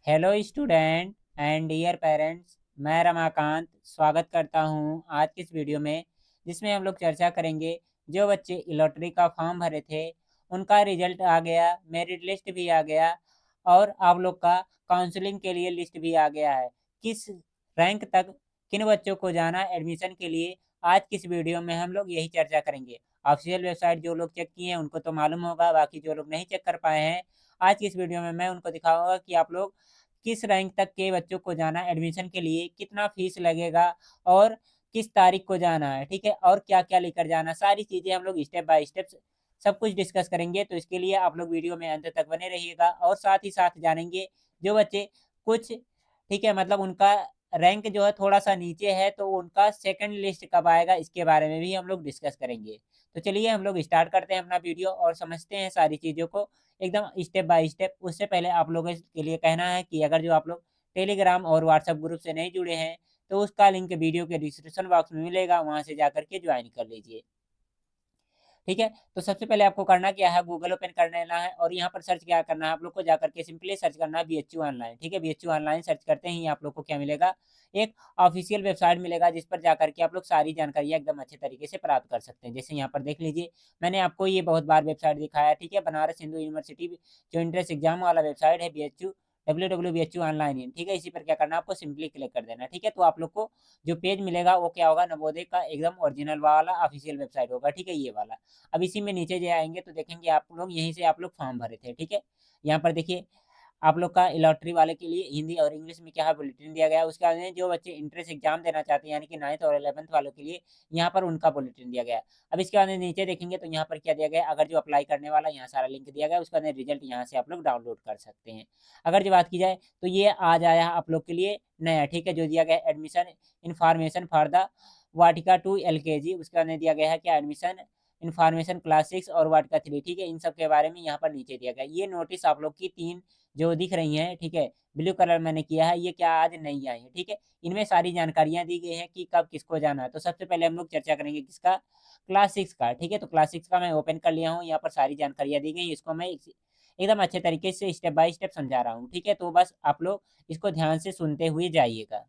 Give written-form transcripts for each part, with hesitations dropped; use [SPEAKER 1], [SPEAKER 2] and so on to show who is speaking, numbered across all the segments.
[SPEAKER 1] Hello student and dear parents. मैं रमाकांत स्वागत करता हूं आज की इस वीडियो में, जिसमें हम लोग चर्चा करेंगे। जो बच्चे लॉटरी का फॉर्म भरे थे उनका रिजल्ट आ गया, मेरिट लिस्ट भी आ गया और आप लोग का काउंसलिंग के लिए लिस्ट भी आ गया है। किस रैंक तक किन बच्चों को जाना एडमिशन के लिए, आज की इस वीडियो में हम लोग यही चर्चा करेंगे। ऑफिशियल वेबसाइट जो लोग चेक किए हैं उनको तो मालूम होगा, बाकी जो लोग नहीं चेक कर पाए हैं, आज की इस वीडियो में मैं उनको दिखाऊंगा कि आप लोग किस रैंक तक के बच्चों को जाना एडमिशन के लिए, कितना फीस लगेगा और किस तारीख को जाना है, ठीक है, और क्या क्या लेकर जाना, सारी चीज़ें हम लोग स्टेप बाय स्टेप सब कुछ डिस्कस करेंगे। तो इसके लिए आप लोग वीडियो में अंत तक बने रहिएगा और साथ ही साथ जानेंगे जो बच्चे कुछ, ठीक है, मतलब उनका रैंक जो है थोड़ा सा नीचे है तो उनका सेकंड लिस्ट कब आएगा, इसके बारे में भी हम लोग डिस्कस करेंगे। तो चलिए हम लोग स्टार्ट करते हैं अपना वीडियो और समझते हैं सारी चीज़ों को एकदम स्टेप बाय स्टेप। उससे पहले आप लोगों के लिए कहना है कि अगर जो आप लोग टेलीग्राम और व्हाट्सएप ग्रुप से नहीं जुड़े हैं तो उसका लिंक वीडियो के डिस्क्रिप्शन बॉक्स में मिलेगा, वहाँ से जाकर के ज्वाइन कर लीजिए। ठीक है, तो सबसे पहले आपको करना क्या है, गूगल ओपन कर लेना है और यहाँ पर सर्च क्या करना है, आप लोग को जाकर के सिंपली सर्च करना है बीएचयू ऑनलाइन। ठीक है, बीएचयू ऑनलाइन सर्च करते ही आप लोग को क्या मिलेगा, एक ऑफिशियल वेबसाइट मिलेगा जिस पर जाकर के आप लोग सारी जानकारियाँ एकदम अच्छे तरीके से प्राप्त कर सकते हैं। जैसे यहाँ पर देख लीजिए, मैंने आपको ये बहुत बार वेबसाइट दिखाया है, ठीक है, बनारस हिंदू यूनिवर्सिटी जो एंट्रेंस एग्जाम वाला वेबसाइट है बीएचयू, www.bhu ऑनलाइन इन, ठीक है, इसी पर क्या करना है, आपको सिंपली क्लिक कर देना है। ठीक है, तो आप लोग को जो पेज मिलेगा वो क्या होगा, नवोदय का एकदम ओरिजिनल वाला ऑफिशियल वेबसाइट होगा, ठीक है, ये वाला। अब इसी में नीचे जो आएँगे तो देखेंगे आप लोग, यहीं से आप लोग फॉर्म भरे थे, ठीक है। यहाँ पर देखिए, आप लोग का लॉटरी वाले के लिए हिंदी और इंग्लिश में क्या है बुलेटिन दिया गया है। उसके बाद में जो बच्चे एंट्रेंस एग्ज़ाम देना चाहते हैं यानी कि 9th और 11th वालों के लिए, यहाँ पर उनका बुलेटिन दिया गया है। अब इसके बाद में नीचे देखेंगे तो यहाँ पर क्या दिया गया है, अगर जो अप्लाई करने वाला, यहाँ सारा लिंक दिया गया है, उसके बाद में रिजल्ट यहाँ से आप लोग डाउनलोड कर सकते हैं। अगर जो बात की जाए तो ये आज आया है आप लोग के लिए नया, ठीक है, जो दिया गया है admission information for the Vatika 2 LKG, उसके बाद में दिया गया है क्या, एडमिशन इन्फॉर्मेशन क्लास 6 और वाटिका 3, ठीक है, इन सब के बारे में यहाँ पर नीचे दिया गया है। ये नोटिस आप लोग की 3 जो दिख रही हैं, ठीक है, ब्लू कलर मैंने किया है, ये क्या आज नहीं आई है, ठीक है। इनमें सारी जानकारियाँ दी गई हैं कि कब किसको जाना है। तो सबसे पहले हम लोग चर्चा करेंगे किसका, क्लास 6 का, ठीक है। तो क्लास 6 का मैं ओपन कर लिया हूँ, यहाँ पर सारी जानकारियाँ दी गई हैं, इसको मैं एकदम अच्छे तरीके से स्टेप बाय स्टेप समझा रहा हूँ, ठीक है। तो बस आप लोग इसको ध्यान से सुनते हुए जाइएगा।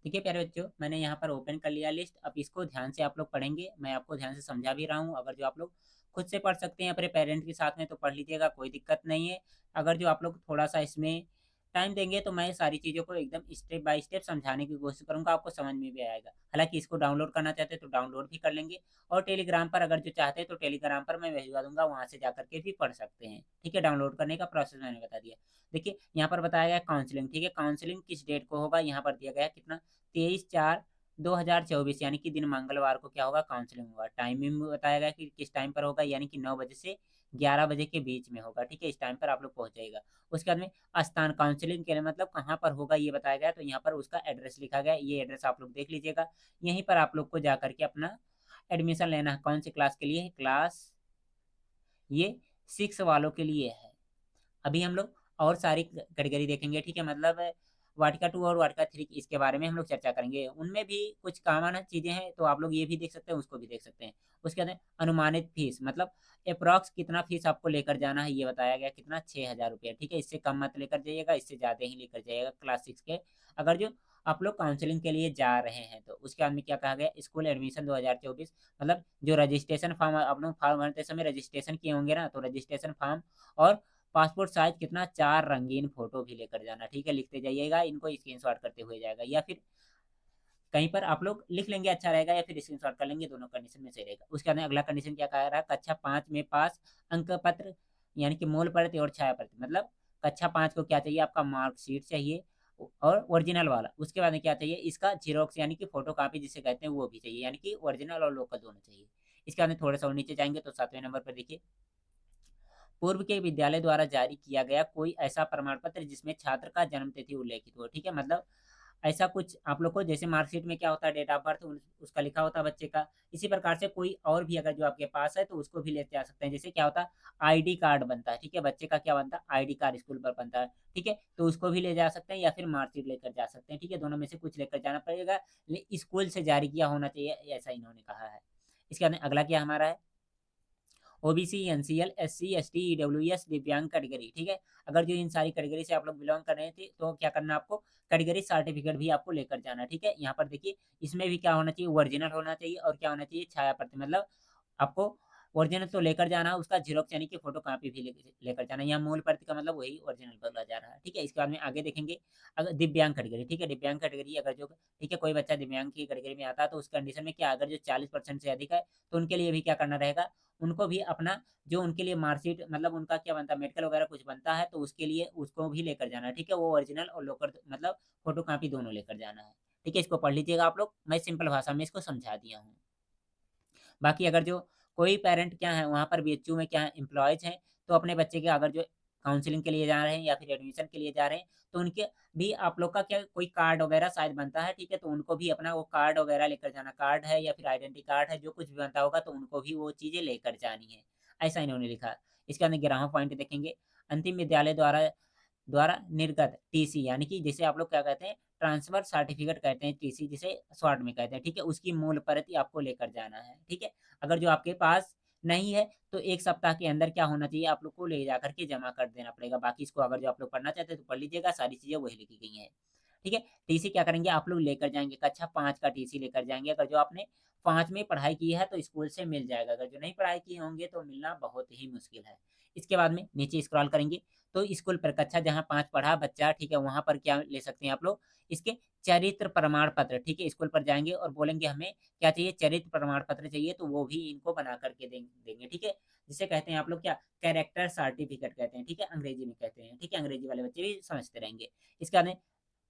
[SPEAKER 1] ठीक है प्यारे बच्चों, मैंने यहाँ पर ओपन कर लिया लिस्ट। अब इसको ध्यान से आप लोग पढ़ेंगे, मैं आपको ध्यान से समझा भी रहा हूँ। अगर जो आप लोग खुद से पढ़ सकते हैं अपने पेरेंट्स के साथ में तो पढ़ लीजिएगा, कोई दिक्कत नहीं है। अगर जो आप लोग थोड़ा सा इसमें टाइम देंगे तो मैं सारी चीज़ों को एकदम स्टेप बाय स्टेप समझाने की कोशिश करूँगा, आपको समझ में भी आएगा। हालांकि इसको डाउनलोड करना चाहते हैं तो डाउनलोड भी कर लेंगे, और टेलीग्राम पर अगर जो चाहते हैं तो टेलीग्राम पर मैं भिजवा दूंगा, वहाँ से जाकर के भी पढ़ सकते हैं। ठीक है, डाउनलोड करने का प्रोसेस मैंने बता दिया। देखिए यहाँ पर बताया गया काउंसलिंग, ठीक है, काउंसलिंग किस डेट को होगा, यहाँ पर दिया गया है कितना, 23/4/2024 यानी कि दिन मंगलवार को क्या होगा, काउंसलिंग होगा। टाइमिंग भी बताया गया कि किस टाइम पर होगा, यानी कि 9 बजे से 11 बजे के बीच में होगा, ठीक है, इस टाइम पर आप लोग पहुंच जाइएगा। उसके बाद में स्थान, काउंसलिंग के लिए मतलब कहाँ पर होगा ये बताया गया, तो यहाँ पर उसका एड्रेस लिखा गया है, ये एड्रेस आप लोग देख लीजिएगा। यहीं पर आप लोग को जा करके अपना एडमिशन लेना है। कौन सी क्लास के लिए है, क्लास ये 6 वालों के लिए है। अभी हम लोग और सारी कैटेगरी देखेंगे, ठीक है, मतलब वाटिका 2 और वाटिका 3 इसके बारे में हम लोग चर्चा करेंगे। उनमें भी कुछ कॉमन चीज़ें हैं तो आप लोग ये भी देख सकते हैं, उसको भी देख सकते हैं। उसके बाद अनुमानित फीस, मतलब अप्रॉक्स कितना फीस आपको लेकर जाना है, ये बताया गया कितना, 6,000 रुपये, ठीक है, इससे कम मत लेकर जाइएगा, इससे ज़्यादा ही लेकर जाइएगा क्लास 6 के। अगर जो आप लोग काउंसलिंग के लिए जा रहे हैं तो उसके बाद में क्या कहा गया, स्कूल एडमिशन 2024, मतलब जो रजिस्ट्रेशन फॉर्म आप लोग फॉर्म भरते समय रजिस्ट्रेशन किए होंगे ना, तो रजिस्ट्रेशन फॉर्म और पासपोर्ट साइज कितना, 4 रंगीन फोटो भी लेकर जाना, ठीक है, लिखते जाइएगा, इनको स्क्रीनशॉट करते हुए जाएगा, या फिर कहीं पर आप लोग लिख लेंगे अच्छा रहेगा, या फिर स्क्रीनशॉट कर लेंगे, दोनों कंडीशन में सही रहेगा। उसके बाद अगला कंडीशन क्या कह रहा है, कक्षा 5 में पास अंक पत्र, यानी कि मूल प्रति और छाया प्रति, मतलब कक्षा 5 को क्या चाहिए, आपका मार्कशीट चाहिए और ओरिजिनल वाला। उसके बाद में क्या चाहिए, इसका जीरोक्स यानी कि फोटो कॉपी जिसे कहते हैं वो भी चाहिए, यानी कि ओरिजिनल और लोकल दोनों चाहिए। इसके बाद में थोड़ा सा और नीचे जाएंगे तो 7वें नंबर पर देखिए, पूर्व के विद्यालय द्वारा जारी किया गया कोई ऐसा प्रमाण पत्र जिसमें छात्र का जन्म तिथि उल्लेखित हो, ठीक है, मतलब ऐसा कुछ आप लोग को, जैसे मार्कशीट में क्या होता है, डेट ऑफ बर्थ उसका लिखा होता है बच्चे का, इसी प्रकार से कोई और भी अगर जो आपके पास है तो उसको भी लेते आ सकते हैं। जैसे क्या होता है, आईडी कार्ड बनता है, ठीक है, बच्चे का क्या बनता है, आईडी कार्ड स्कूल पर बनता है, ठीक है, तो उसको भी ले जा सकते हैं या फिर मार्कशीट लेकर जा सकते हैं, ठीक है, दोनों में से कुछ लेकर जाना पड़ेगा, स्कूल से जारी किया होना चाहिए, ऐसा इन्होंने कहा है। इसके बाद अगला क्या हमारा है, OBC, NCL, SC, ST, EWS, दिव्यांग कैटेगरी, ठीक है। अगर जो इन सारी कैटेगरी से आप लोग बिलोंग कर रहे थे तो क्या करना आपको, कैटेगरी सर्टिफिकेट भी आपको लेकर जाना, ठीक है। यहाँ पर देखिए इसमें भी क्या होना चाहिए, ओरिजिनल होना चाहिए और क्या होना चाहिए, छाया प्रति, मतलब आपको ओरिजिनल तो लेकर जाना, उसका जीरोक्स यानी कि फोटो कॉपी भी लेकर जाना। यहाँ मूल प्रति का मतलब वही ओरिजिनल बोला जा रहा है, ठीक है। इसके बाद में आगे देखेंगे, अगर दिव्यांग कैटेगरी, ठीक है, दिव्यांग कैटेगरी अगर जो, ठीक है, कोई बच्चा दिव्यांग की कैटेगरी में आता है तो उस कंडीशन में क्या, अगर जो 40% से अधिक है तो उनके लिए भी क्या करना रहेगा, उनको भी अपना जो उनके लिए मार्कशीट, मतलब उनका क्या बनता है, मेडिकल वगैरह कुछ बनता है तो उसके लिए उसको भी लेकर जाना है, ठीक है। वो ओरिजिनल और लोकल मतलब फोटो कॉपी दोनों लेकर जाना है, ठीक है। इसको पढ़ लीजिएगा आप लोग, मैं सिंपल भाषा में इसको समझा दिया हूँ। बाकी अगर जो कोई पेरेंट क्या है वहाँ पर बीएचयू में क्या है एम्प्लॉयज हैं, तो अपने बच्चे के अगर जो काउंसलिंग के लिए जा रहे हैं या फिर एडमिशन के लिए जा रहे हैं तो उनके भी आप लोग का क्या कोई कार्ड वगैरह शायद बनता है, ठीक है। तो उनको भी अपना वो कार्ड वगैरह लेकर जाना, कार्ड है या फिर आइडेंटिटी कार्ड है, जो कुछ भी बनता होगा तो उनको भी वो चीज़ें लेकर जानी है, ऐसा इन्होंने लिखा। इसके अंदर 11वां पॉइंट देखेंगे, अंतिम विद्यालय द्वारा द्वारा निर्गत टीसी, यानी कि जिसे आप लोग क्या कहते हैं, ट्रांसफर सर्टिफिकेट कहते हैं, टीसी जिसे शॉर्ट में कहते हैं, ठीक है। उसकी मूल प्रति आपको लेकर जाना है, ठीक है। अगर जो आपके पास नहीं है तो 1 सप्ताह के अंदर क्या होना चाहिए, आप लोग को ले जाकर के जमा कर देना पड़ेगा। बाकी इसको अगर जो आप लोग पढ़ना चाहते हैं तो पढ़ लीजिएगा, सारी चीज़ें वही लिखी गई हैं, ठीक है। टीसी क्या करेंगे, आप लोग लेकर जाएँगे, कक्षा 5 का टीसी लेकर जाएँगे। अगर जो आपने 5 में पढ़ाई की है तो स्कूल से मिल जाएगा, अगर जो नहीं पढ़ाई किए होंगे तो मिलना बहुत ही मुश्किल है। इसके बाद में नीचे स्क्रॉल करेंगे तो स्कूल पर कक्षा जहाँ 5 पढ़ा बच्चा, ठीक है, वहाँ पर क्या ले सकते हैं आप लोग, इसके चरित्र प्रमाण पत्र, ठीक है। स्कूल पर जाएँगे और बोलेंगे हमें क्या चाहिए, चरित्र प्रमाण पत्र चाहिए, तो वो भी इनको बना कर के देंगे, ठीक है। जिसे कहते हैं आप लोग क्या, कैरेक्टर सर्टिफिकेट कहते हैं, ठीक है, अंग्रेजी में कहते हैं, ठीक है। अंग्रेजी वाले बच्चे भी समझते रहेंगे। इसके बाद में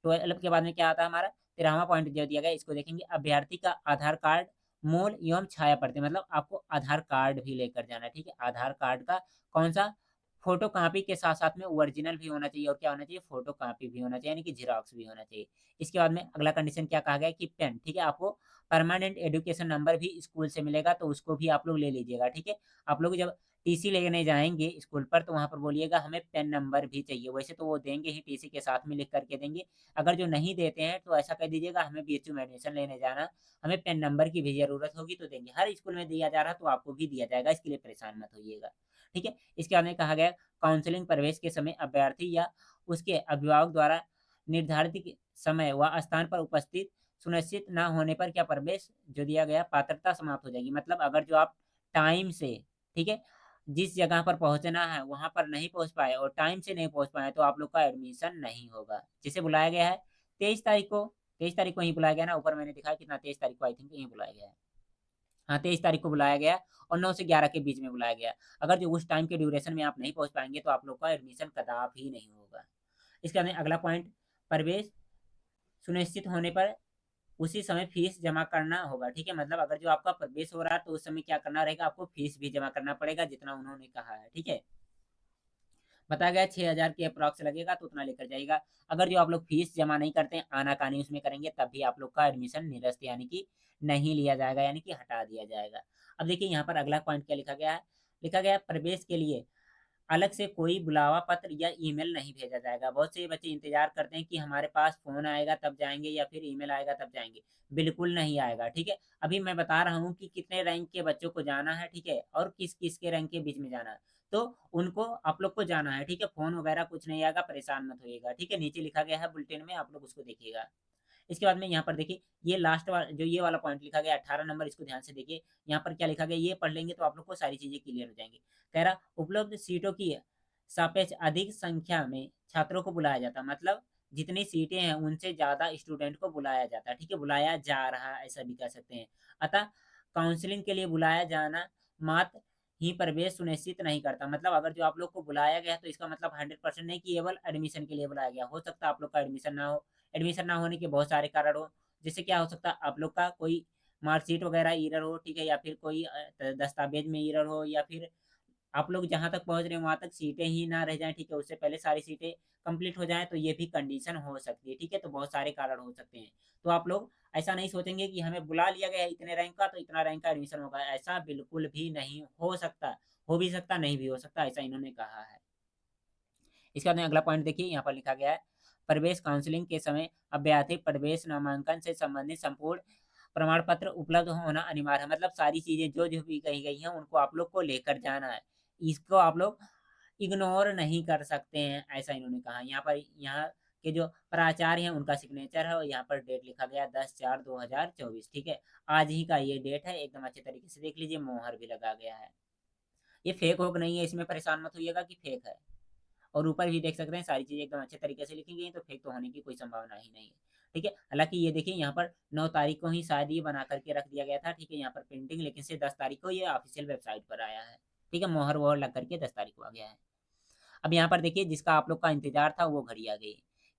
[SPEAKER 1] 12 के बाद में क्या आता है हमारा, 13वां पॉइंट जो दिया गया है इसको देखेंगे, अभ्यर्थी का आधार कार्ड, मूल एवं छाया प्रति, मतलब आपको आधार कार्ड भी लेकर जाना है, ठीक है। आधार कार्ड का कौन-सा, फोटो कॉपी के साथ-साथ में ओरिजिनल भी होना चाहिए और क्या होना चाहिए, फोटो कॉपी भी होना चाहिए, यानी कि ज़ेरॉक्स भी होना चाहिए। इसके बाद में अगला कंडीशन क्या कहा गया है कि पेन, ठीक है, आपको परमानेंट एजुकेशन नंबर भी स्कूल से मिलेगा तो उसको भी आप लोग ले लीजिएगा, ठीक है। आप लोग जब टीसी लेने जाएँगे स्कूल पर तो वहाँ पर बोलिएगा हमें पेन नंबर भी चाहिए, वैसे तो वो देंगे ही, टीसी के साथ में लिख कर के देंगे। अगर जो नहीं देते हैं तो ऐसा कह दीजिएगा हमें बीएचयू में एडमिशन लेने जाना, हमें पेन नंबर की भी ज़रूरत होगी तो देंगे। हर स्कूल में दिया जा रहा है तो आपको भी दिया जाएगा, इसके लिए परेशान मत होइएगा, ठीक है। इसके बाद में कहा गया काउंसलिंग प्रवेश के समय अभ्यर्थी या उसके अभिभावक द्वारा निर्धारित समय व स्थान पर उपस्थित सुनिश्चित ना होने पर क्या प्रवेश जो दिया गया पात्रता समाप्त हो जाएगी। मतलब अगर जो आप टाइम से, ठीक है, जिस जगह पर पहुँचना है वहाँ पर नहीं पहुँच पाए और टाइम से नहीं पहुँच पाए तो आप लोग का एडमिशन नहीं होगा। जिसे बुलाया गया है 23 तारीख को, 23 तारीख को ही बुलाया गया ना, ऊपर मैंने दिखाया कितना, 23 तारीख को आई थिंक यहीं बुलाया गया है। हाँ, 23 तारीख को बुलाया गया और 9 से 11 के बीच में बुलाया गया। अगर जो उस टाइम के ड्यूरेशन में आप नहीं पहुँच पाएँगे तो आप लोग का एडमिशन कदापि नहीं होगा। इसके बाद में अगला पॉइंट, प्रवेश सुनिश्चित होने पर उसी समय फीस जमा करना होगा, ठीक है। मतलब अगर जो आपका प्रवेश हो रहा है तो उस समय क्या करना रहेगा, आपको फीस भी जमा करना पड़ेगा जितना उन्होंने कहा है, ठीक है। बताया गया 6,000 के अप्रॉक्स लगेगा तो उतना लेकर जाइएगा। अगर जो आप लोग फीस जमा नहीं करते हैं, आनाकानी उसमें करेंगे तब भी आप लोग का एडमिशन निरस्त यानी कि नहीं लिया जाएगा, यानी कि हटा दिया जाएगा। अब देखिए यहाँ पर अगला पॉइंट क्या लिखा गया है, लिखा गया है प्रवेश के लिए अलग से कोई बुलावा पत्र या ईमेल नहीं भेजा जाएगा। बहुत से बच्चे इंतज़ार करते हैं कि हमारे पास फ़ोन आएगा तब जाएँगे या फिर ईमेल आएगा तब जाएँगे। बिल्कुल नहीं आएगा, ठीक है? अभी मैं बता रहा हूँ कि कितने रैंक के बच्चों को जाना है, ठीक है? और किस-किस के रैंक के बीच में जाना है। तो उनको आप लोग को जाना है, ठीक है? फ़ोन वगैरह कुछ नहीं आएगा, परेशान मत होइएगा, ठीक है? नीचे लिखा गया है बुलेटिन में, आप लोग उसको देखिएगा। इसके बाद में यहाँ पर देखिए, ये लास्ट जो ये वाला पॉइंट लिखा गया 18 नंबर, इसको ध्यान से देखिए। यहाँ पर क्या लिखा गया, ये पढ़ लेंगे तो आप लोग को सारी चीज़ें क्लियर हो जाएँगी। कह रहा उपलब्ध सीटों की सापेक्ष अधिक संख्या में छात्रों को बुलाया जाता है, मतलब जितनी सीटें हैं उनसे ज़्यादा स्टूडेंट को बुलाया जाता है, ठीक है? बुलाया जा रहा है ऐसा भी कह सकते हैं। अतः काउंसलिंग के लिए बुलाया जाना मात्र ही प्रवेश सुनिश्चित नहीं करता, मतलब अगर जो आप लोग को बुलाया गया है तो इसका मतलब 100% नहीं कि केवल एडमिशन के लिए बुलाया गया। हो सकता है आप लोग का एडमिशन ना हो, एडमिशन ना होने के बहुत सारे कारण हो। जैसे क्या हो सकता है, आप लोग का कोई मार्कशीट वगैरह एरर हो, ठीक है? या फिर कोई दस्तावेज में एरर हो या फिर आप लोग जहाँ तक पहुँच रहे हैं वहाँ तक सीटें ही ना रह जाएँ, ठीक है? उससे पहले सारी सीटें कंप्लीट हो जाएँ तो ये भी कंडीशन हो सकती है, ठीक है? तो बहुत सारे कारण हो सकते हैं। तो आप लोग ऐसा नहीं सोचेंगे कि हमें बुला लिया गया है इतने रैंक का तो इतना रैंक का एडमिशन होगा, ऐसा बिल्कुल भी नहीं हो सकता। हो भी सकता, नहीं भी हो सकता, ऐसा इन्होंने कहा है। इसके बाद में अगला पॉइंट देखिए, यहाँ पर लिखा गया है, प्रवेश काउंसलिंग के समय अभ्यर्थी प्रवेश नामांकन से संबंधित संपूर्ण प्रमाण पत्र उपलब्ध होना अनिवार्य है। मतलब सारी चीज़ें जो भी कही गई हैं उनको आप लोग को लेकर जाना है। इसको आप लोग इग्नोर नहीं कर सकते हैं, ऐसा इन्होंने कहा। यहाँ के जो प्राचार्य हैं उनका सिग्नेचर है और यहाँ पर डेट लिखा गया 10/4/2024, ठीक है। आज ही का ये डेट है, एकदम अच्छे तरीके से देख लीजिए, मोहर भी लगा गया है। ये फेक होक नहीं है, इसमें परेशान मत होइएगा कि फेक है। और ऊपर भी देख सकते हैं सारी चीज़ें एकदम अच्छे तरीके से लिखी गई हैं, तो फेक तो होने की कोई संभावना ही नहीं है, ठीक है। हालाँकि ये देखिए यहाँ पर 9 तारीख को ही शायद ये बना करके रख दिया गया था, ठीक है, यहाँ पर प्रिंटिंग, लेकिन से 10 तारीख को ये ऑफ़िशियल वेबसाइट पर आया है, ठीक है, मोहर-वोहर लग करके 10 तारीख को आ गया है। अब यहाँ पर देखिए जिसका आप लोग का इंतज़ार था वो घड़ी आ गई,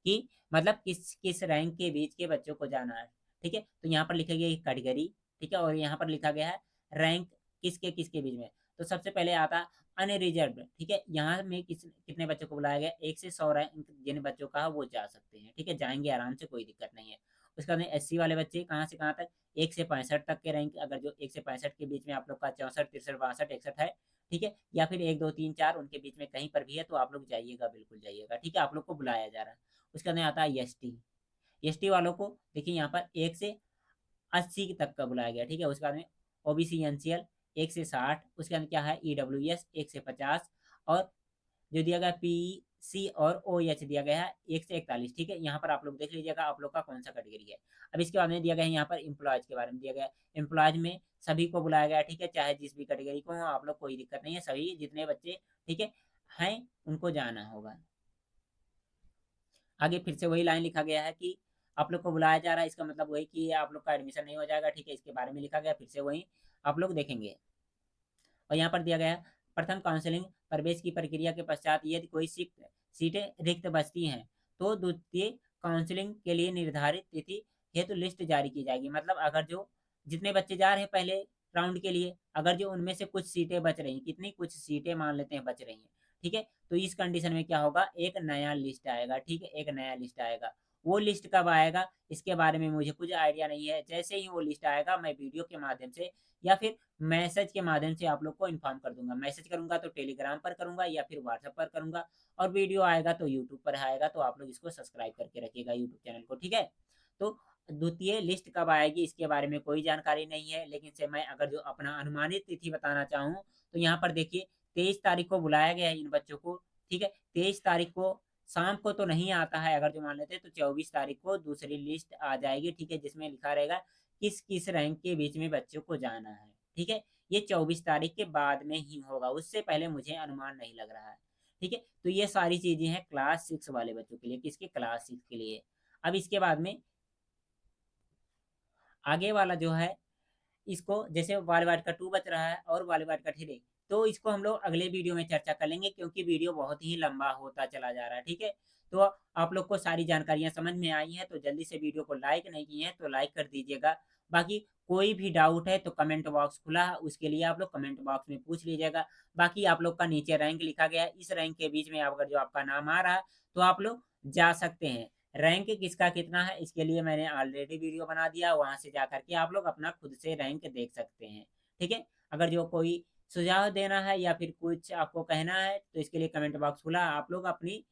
[SPEAKER 1] कि मतलब किस किस रैंक के बीच के बच्चों को जाना है, ठीक है। तो यहाँ पर लिखा गया है कैटेगरी, ठीक है, और यहाँ पर लिखा गया है रैंक किसके बीच में। तो सबसे पहले आता है अनरिजर्व्ड, ठीक है। यहाँ में कितने बच्चों को बुलाया गया, 1 से 100 रैंक जिन बच्चों का है वो जा सकते हैं, ठीक है, जाएँगे आराम से, कोई दिक्कत नहीं है। उसके बाद में एससी वाले बच्चे कहाँ से कहाँ तक, 1 से 65 तक के रैंक, अगर जो 1 से 65 के बीच में आप लोग का 64, 63, 62, 61 है, ठीक है, या फिर 1, 2, 3, 4 उनके बीच में कहीं पर भी है, तो आप लोग जाइएगा, बिल्कुल जाइएगा, ठीक है, आप लोग को बुलाया जा रहा है। उसके बाद में आता है एसटी। एसटी वालों को देखिए यहाँ पर 1 से 80 तक का बुलाया गया, ठीक है। उसके बाद में ओबीसी एनसीएल 1 से 60, उसके बाद क्या है ईडब्ल्यूएस 1 से 50, और जो दिया गया पीसी और ओएच दिया गया है 1 से 41, ठीक है। यहाँ पर आप लोग देख लीजिएगा आप लोग का कौन सा कैटेगरी है। अब इसके बाद में दिया गया है यहाँ पर एम्प्लॉयज के बारे में दिया गया है। एम्प्लॉयज में सभी को बुलाया गया है, ठीक है, चाहे जिस भी कैटेगरी को हो आप लोग, कोई दिक्कत नहीं है, सभी जितने बच्चे, ठीक है, हैं उनको जाना होगा। आगे फिर से वही लाइन लिखा गया है कि आप लोग को बुलाया जा रहा है, इसका मतलब वही कि आप लोग का एडमिशन नहीं हो जाएगा, ठीक है, इसके बारे में लिखा गया, फिर से वही आप लोग देखेंगे। और यहाँ पर दिया गया है प्रथम काउंसलिंग प्रवेश की प्रक्रिया के पश्चात यदि कोई सीटें रिक्त बचती हैं तो द्वितीय काउंसलिंग के लिए निर्धारित तिथि हेतु लिस्ट जारी की जाएगी। मतलब अगर जो जितने बच्चे जा रहे हैं पहले राउंड के लिए, अगर जो उनमें से कुछ सीटें बच रही हैं, कितनी कुछ सीटें मान लेते हैं बच रही हैं, ठीक है, तो इस कंडीशन में क्या होगा, एक नया लिस्ट आएगा, ठीक है, एक नया लिस्ट आएगा। वो लिस्ट कब आएगा इसके बारे में मुझे कुछ आइडिया नहीं है। जैसे ही वो लिस्ट आएगा मैं वीडियो के माध्यम से या फिर मैसेज के माध्यम से आप लोग को इन्फॉर्म कर दूंगा। मैसेज करूंगा तो टेलीग्राम पर करूंगा या फिर व्हाट्सएप पर करूंगा, और वीडियो आएगा तो यूट्यूब पर आएगा, तो आप लोग इसको सब्सक्राइब करके रखिएगा यूट्यूब चैनल को, ठीक है। तो द्वितीय लिस्ट कब आएगी इसके बारे में कोई जानकारी नहीं है, लेकिन से मैं अगर जो अपना अनुमानित तिथि बताना चाहूँ तो यहाँ पर देखिए 23 तारीख को बुलाया गया है इन बच्चों को, ठीक है। 23 तारीख को शाम को तो नहीं आता है, अगर जो मान लेते हैं तो 24 तारीख को दूसरी लिस्ट आ जाएगी, ठीक है, जिसमें लिखा रहेगा किस किस रैंक के बीच में बच्चों को जाना है, ठीक है। ये 24 तारीख के बाद में ही होगा, उससे पहले मुझे अनुमान नहीं लग रहा है, ठीक है। तो ये सारी चीजें हैं क्लास 6 वाले बच्चों के लिए, किसके, क्लास 6 के लिए। अब इसके बाद में आगे वाला जो है, इसको जैसे वालीवाट का 2 बच रहा है और वालीवाट का 3, तो इसको हम लोग अगले वीडियो में चर्चा कर लेंगे, क्योंकि वीडियो बहुत ही लंबा होता चला जा रहा है, ठीक है। तो आप लोग को सारी जानकारियां समझ में आई हैं, तो जल्दी से वीडियो को लाइक नहीं किए हैं तो लाइक कर दीजिएगा। बाकी कोई भी डाउट है तो कमेंट बॉक्स खुला है, उसके लिए आप लोग कमेंट बॉक्स में पूछ लीजिएगा। बाकी आप लोग का नीचे रैंक लिखा गया है, इस रैंक के बीच में अगर जो आपका नाम आ रहा है तो आप लोग जा सकते हैं। रैंक किसका कितना है इसके लिए मैंने ऑलरेडी वीडियो बना दिया, वहां से जा करके आप लोग अपना खुद से रैंक देख सकते हैं, ठीक है। अगर जो कोई सुझाव देना है या फिर कुछ आपको कहना है तो इसके लिए कमेंट बॉक्स खुला, आप लोग अपनी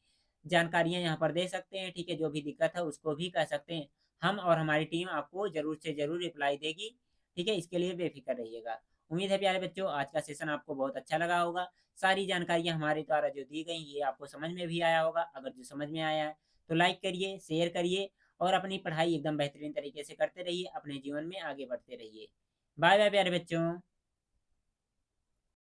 [SPEAKER 1] जानकारियां यहाँ पर दे सकते हैं, ठीक है, जो भी दिक्कत है उसको भी कह सकते हैं। हम और हमारी टीम आपको जरूर से जरूर रिप्लाई देगी, ठीक है, इसके लिए बेफिक्र रहिएगा। उम्मीद है प्यारे बच्चों आज का सेशन आपको बहुत अच्छा लगा होगा। सारी जानकारियां हमारे द्वारा जो दी गई ये आपको समझ में भी आया होगा। अगर जो समझ में आया है तो लाइक करिए, शेयर करिए, और अपनी पढ़ाई एकदम बेहतरीन तरीके से करते रहिए, अपने जीवन में आगे बढ़ते रहिए। बाय बाय प्यारे बच्चों।